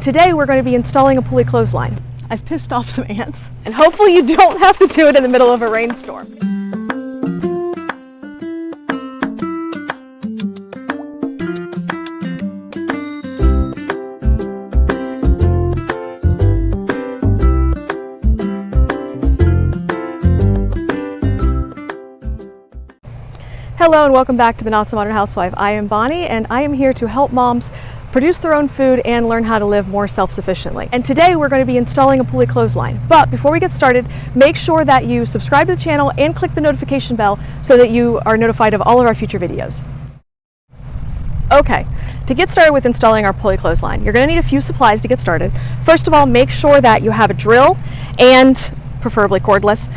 today we're going to be installing a pulley clothesline. I've pissed off some ants, and hopefully you don't have to do it in the middle of a rainstorm. Hello and welcome back to the Not So Modern Housewife. I am Bonnie and I am here to help moms produce their own food and learn how to live more self-sufficiently. And today we're going to be installing a pulley clothesline. But before we get started, make sure that you subscribe to the channel and click the notification bell so that you are notified of all of our future videos. Okay, to get started with installing our pulley clothesline, you're going to need a few supplies to get started. First of all, make sure that you have a drill and preferably cordless.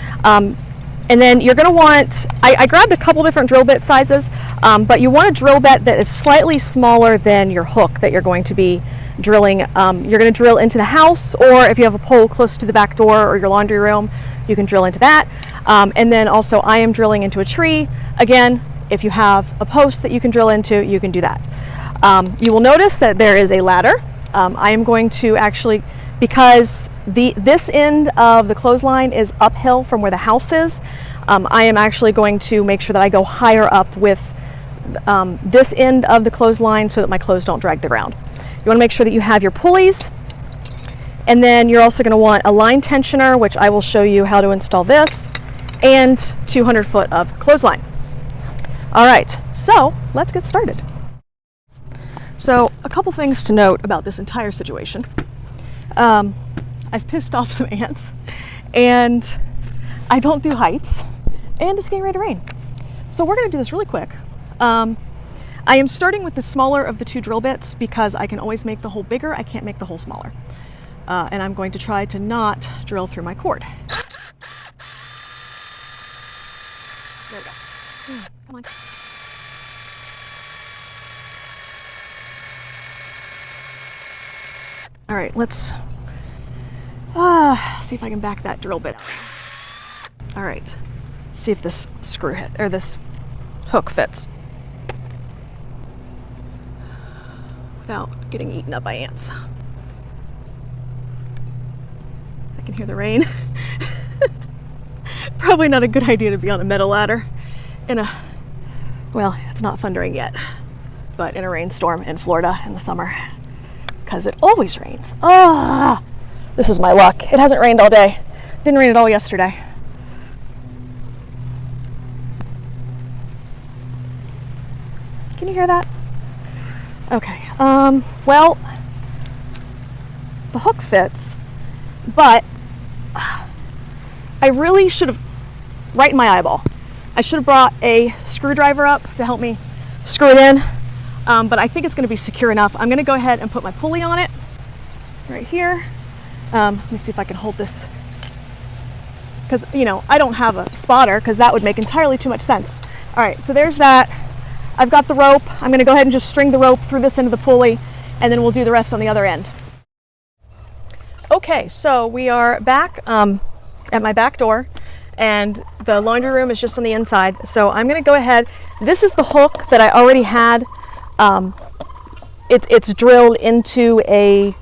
And then you're going to want, I grabbed a couple different drill bit sizes, but you want a drill bit that is slightly smaller than your hook that you're going to be drilling. You're going to drill into the house, or if you have a pole close to the back door or your laundry room, you can drill into that. And then also I am drilling into a tree. Again, if you have a post that you can drill into, you can do that. You will notice that there is a ladder. I am going to actually, because this end of the clothesline is uphill from where the house is, I am actually going to make sure that I go higher up with this end of the clothesline so that my clothes don't drag the ground. You want to make sure that you have your pulleys, and then you're also going to want a line tensioner, which I will show you how to install this, and 200 foot of clothesline. All right, so let's get started. So a couple things to note about this entire situation. I've pissed off some ants, and I don't do heights, and it's getting ready to rain. So we're going to do this really quick. I am starting with the smaller of the two drill bits because I can always make the hole bigger. I can't make the hole smaller. And I'm going to try to not drill through my cord. There we go. Come on. All right, let's see if I can back that drill bit out. All right, see if this screw hit, or this hook fits without getting eaten up by ants. I can hear the rain. Probably not a good idea to be on a metal ladder in a, well, it's not thundering yet, but in a rainstorm in Florida in the summer, because it always rains. Ah, this is my luck. It hasn't rained all day. Didn't rain at all yesterday. Can you hear that? Okay. Well, the hook fits, but I really should have, right in my eyeball, I should have brought a screwdriver up to help me screw it in. But I think it's going to be secure enough. I'm going to go ahead and put my pulley on it right here. Let me see if I can hold this, because, you know, I don't have a spotter, because that would make entirely too much sense. All right, so there's that. I've got the rope. I'm going to go ahead and just string the rope through this end of the pulley, and then we'll do the rest on the other end. Okay, so we are back at my back door, and the laundry room is just on the inside. So I'm going to go ahead. This is the hook that I already had. It's drilled into a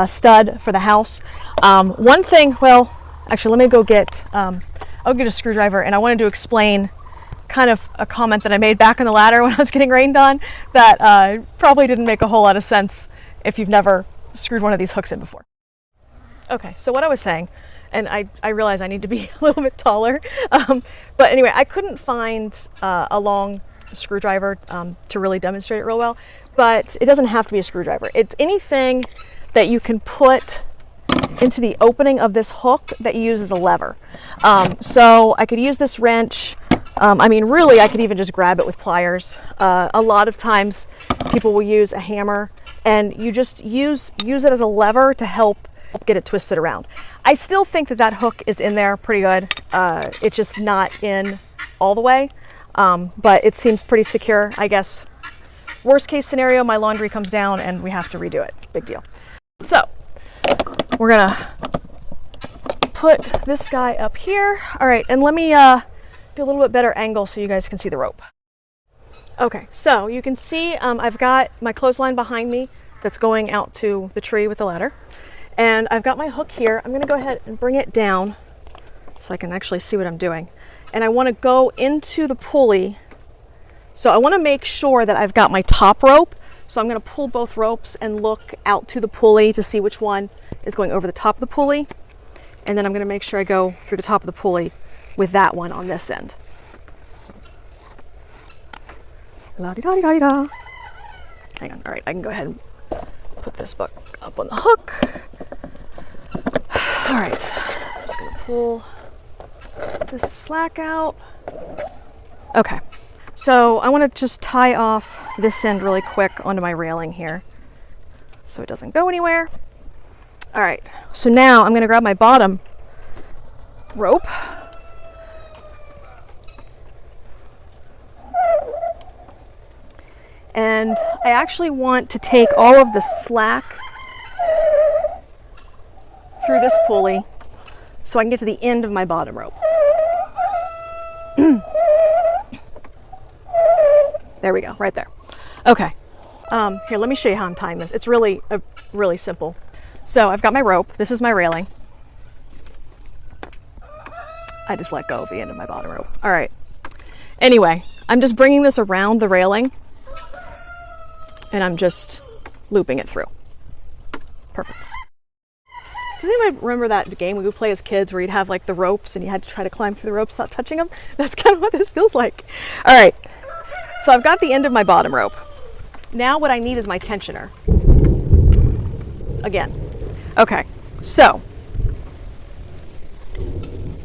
stud for the house. One thing, well, actually, let me go get, I'll get a screwdriver, and I wanted to explain kind of a comment that I made back on the ladder when I was getting rained on that probably didn't make a whole lot of sense if you've never screwed one of these hooks in before. Okay, so what I was saying, and I realize I need to be a little bit taller, but anyway, I couldn't find a long screwdriver to really demonstrate it real well, but it doesn't have to be a screwdriver. It's anything that you can put into the opening of this hook that you use as a lever. So I could use this wrench. I mean, really, I could even just grab it with pliers. A lot of times people will use a hammer, and you just use it as a lever to help get it twisted around. I still think that that hook is in there pretty good. It's just not in all the way, but it seems pretty secure, I guess. Worst case scenario, my laundry comes down and we have to redo it. Big deal. So we're gonna put this guy up here. All right, and let me do a little bit better angle so you guys can see the rope. Okay, so you can see I've got my clothesline behind me. that's going out to the tree with the ladder. And I've got my hook here. I'm gonna go ahead and bring it down so I can actually see what I'm doing. And I wanna go into the pulley. So I wanna make sure that I've got my top rope. So I'm gonna pull both ropes and look out to the pulley to see which one is going over the top of the pulley. And then I'm gonna make sure I go through the top of the pulley with that one on this end. La-di-da-di-da-di-da. Hang on, all right, I can go ahead and put this book up on the hook. All right, I'm just gonna pull this slack out. Okay, so I wanna just tie off this end really quick onto my railing here so it doesn't go anywhere. All right, so now I'm gonna grab my bottom rope. And I actually want to take all of the slack through this pulley so I can get to the end of my bottom rope. There we go, right there. Okay, here, let me show you how I'm tying this. It's really simple. So I've got my rope, this is my railing. I just let go of the end of my bottom rope. All right, anyway, I'm just bringing this around the railing and I'm just looping it through. Perfect. Does anybody remember that game we would play as kids where you'd have like the ropes and you had to try to climb through the ropes without touching them? That's kind of what this feels like. All right, so I've got the end of my bottom rope. Now what I need is my tensioner. Again. Okay, so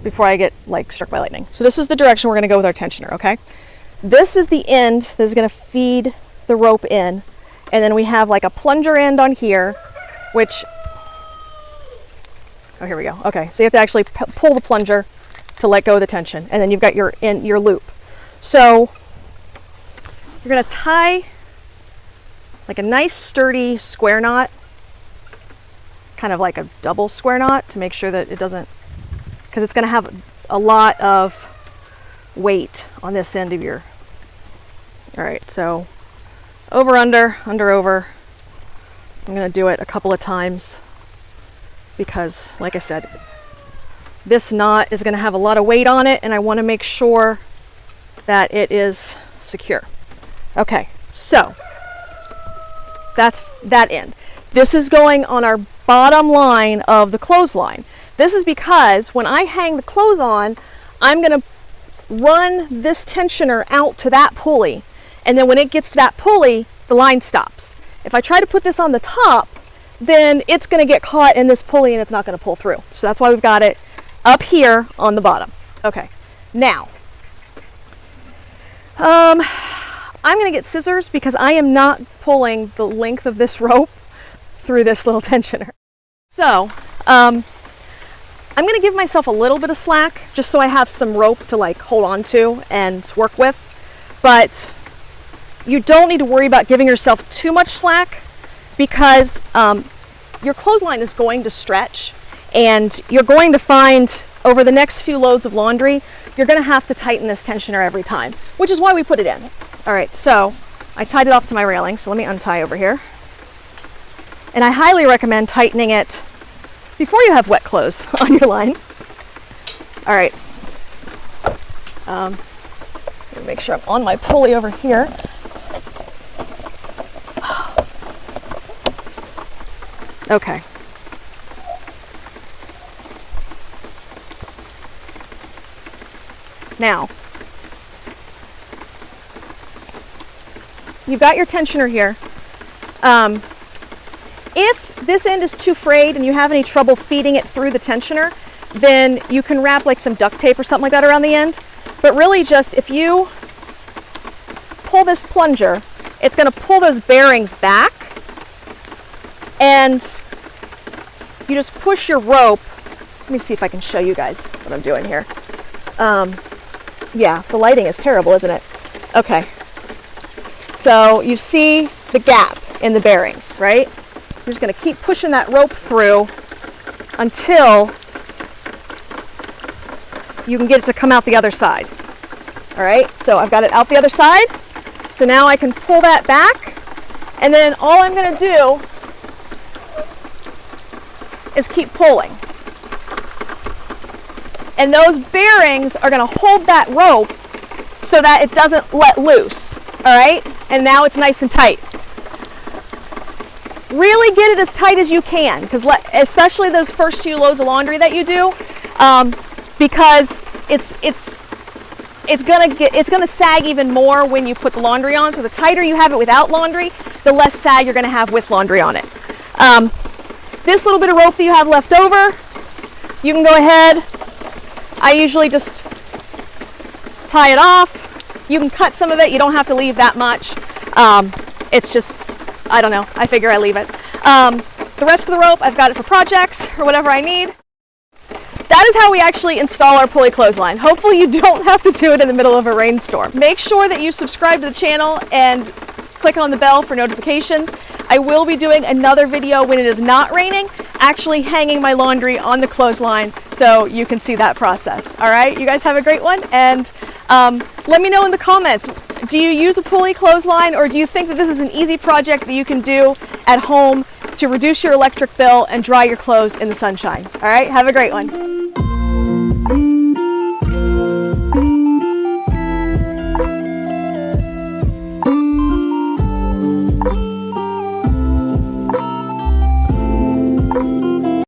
before I get like struck by lightning. So this is the direction we're gonna go with our tensioner, okay? This is the end that is gonna feed the rope in. And then we have like a plunger end on here, which, oh, here we go. Okay, so you have to actually pull the plunger to let go of the tension. And then you've got your loop. So you're gonna tie like a nice sturdy square knot, kind of like a double square knot to make sure that it doesn't, because it's gonna have a lot of weight on this end of your, all right, so over, under, under, over. I'm gonna do it a couple of times because, like I said, this knot is gonna have a lot of weight on it and I wanna make sure that it is secure. Okay, so that's that end. This is going on our bottom line of the clothesline. This is because when I hang the clothes on, I'm gonna run this tensioner out to that pulley. And then when it gets to that pulley, the line stops. If I try to put this on the top, then it's gonna get caught in this pulley and it's not gonna pull through. So that's why we've got it up here on the bottom. Okay, now, I'm gonna get scissors because I am not pulling the length of this rope through this little tensioner. So, I'm gonna give myself a little bit of slack just so I have some rope to like hold on to and work with, but you don't need to worry about giving yourself too much slack because your clothesline is going to stretch and you're going to find over the next few loads of laundry, you're gonna have to tighten this tensioner every time, which is why we put it in. All right, so I tied it off to my railing, so let me untie over here. And I highly recommend tightening it before you have wet clothes on your line. All right, make sure I'm on my pulley over here. Okay. Now, you've got your tensioner here. If this end is too frayed and you have any trouble feeding it through the tensioner, then you can wrap like some duct tape or something like that around the end. But really just if you pull this plunger, it's going to pull those bearings back and you just push your rope. Let me see if I can show you guys what I'm doing here. Yeah, the lighting is terrible, isn't it? Okay. So you see the gap in the bearings, right? You're just going to keep pushing that rope through until you can get it to come out the other side. All right, so I've got it out the other side. So now I can pull that back And then all I'm going to do is keep pulling. And those bearings are going to hold that rope so that it doesn't let loose. All right? And now it's nice and tight. Really get it as tight as you can, because especially those first few loads of laundry that you do, because it's gonna sag even more when you put the laundry on. So the tighter you have it without laundry, the less sag you're gonna have with laundry on it. This little bit of rope that you have left over, you can go ahead. I usually just tie it off. You can cut some of it. You don't have to leave that much. It's just, I don't know, I figure I leave it. The rest of the rope, I've got it for projects or whatever I need. That is how we actually install our pulley clothesline. Hopefully you don't have to do it in the middle of a rainstorm. Make sure that you subscribe to the channel and click on the bell for notifications. I will be doing another video when it is not raining, actually hanging my laundry on the clothesline so you can see that process. All right, you guys have a great one, and let me know in the comments, do you use a pulley clothesline, or do you think that this is an easy project that you can do at home to reduce your electric bill and dry your clothes in the sunshine? All right, have a great one.